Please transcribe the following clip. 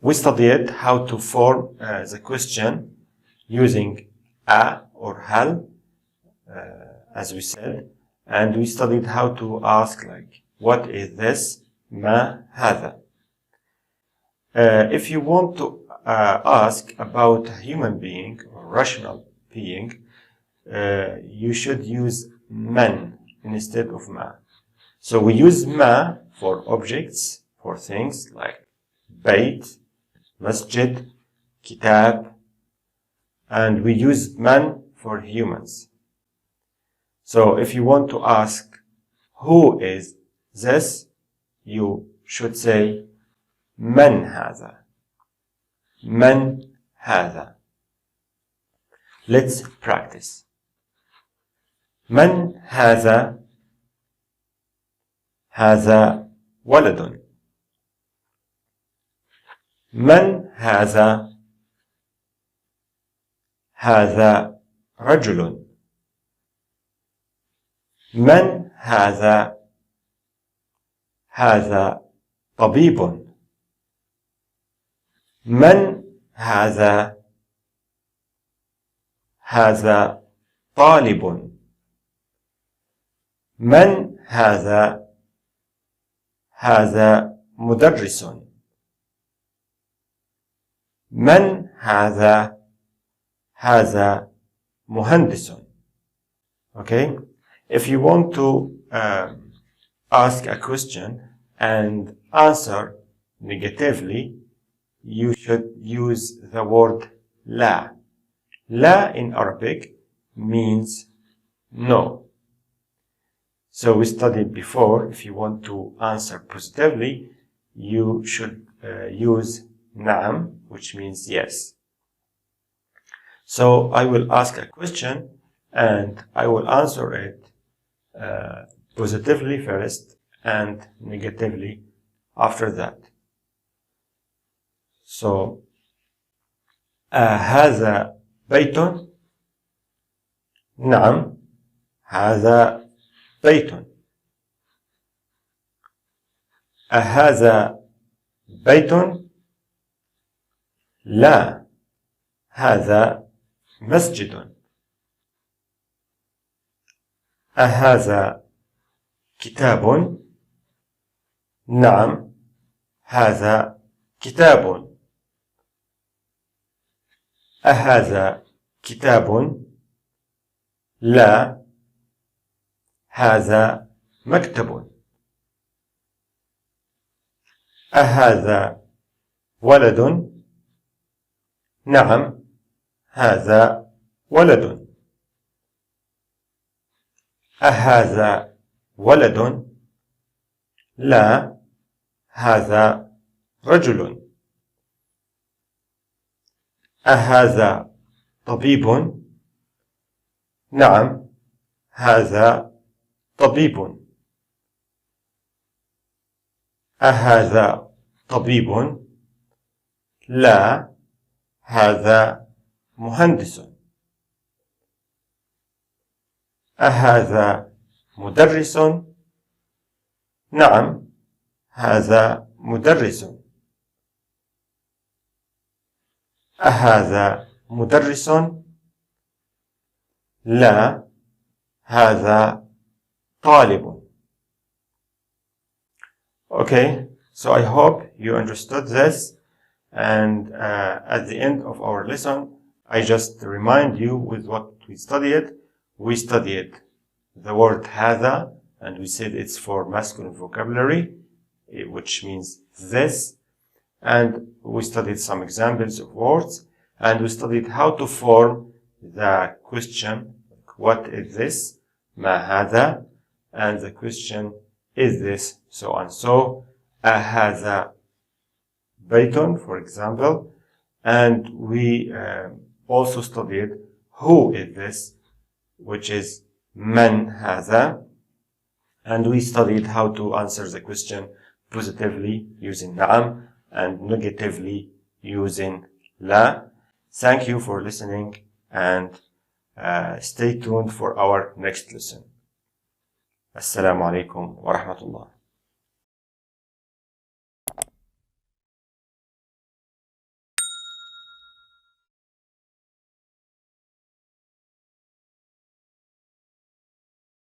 We studied how to form the question using a or hal, as we said, and we studied how to ask like, what is this? Ma هذا. If you want to ask about a human being or rational being, you should use man instead of ma. So we use ma for objects, for things like bayt, masjid, kitab, and we use man for humans. So if you want to ask who is this, you should say من هذا. من هذا. Let's practice. من هذا. هذا ولد. من هذا. هذا رجل. من هذا. هذا طبيب. من هذا. هذا طالب. من هذا. هذا مدرس. من هذا. هذا مهندس. Okay? If you want to ask a question and answer negatively, you should use the word la. La in Arabic means no. So we studied before, if you want to answer positively, you should use na'am, which means yes. So I will ask a question and I will answer it positively first and negatively after that. So هذا بيت. نعم هذا بيت. أهذا بيت؟ لا هذا مسجد. أهذا كتاب؟ نعم هذا كتاب. أهذا كتاب؟ لا هذا مكتب. أهذا ولد؟ نعم هذا ولد. أهذا ولد؟ لا هذا رجل. أهذا طبيب؟ نعم هذا طبيب. أهذا طبيب؟ لا هذا مهندس. أهذا مدرس؟ نعم هذا مدرس. أهذا مدرس؟ لا هذا طالب. Okay, so I hope you understood this, and at the end of our lesson I just remind you with what we studied. We studied the word هذا, and we said it's for masculine vocabulary, which means this, and we studied some examples of words, and we studied how to form the question, what is this, ما هذا, and the question, is this, so and so, أهذا بيت, for example, and we also studied who is this, which is من هذا, and we studied how to answer the question positively using نعم and negatively using لا. Thank you for listening, and stay tuned for our next lesson. Assalamu alaikum wa rahmatullah.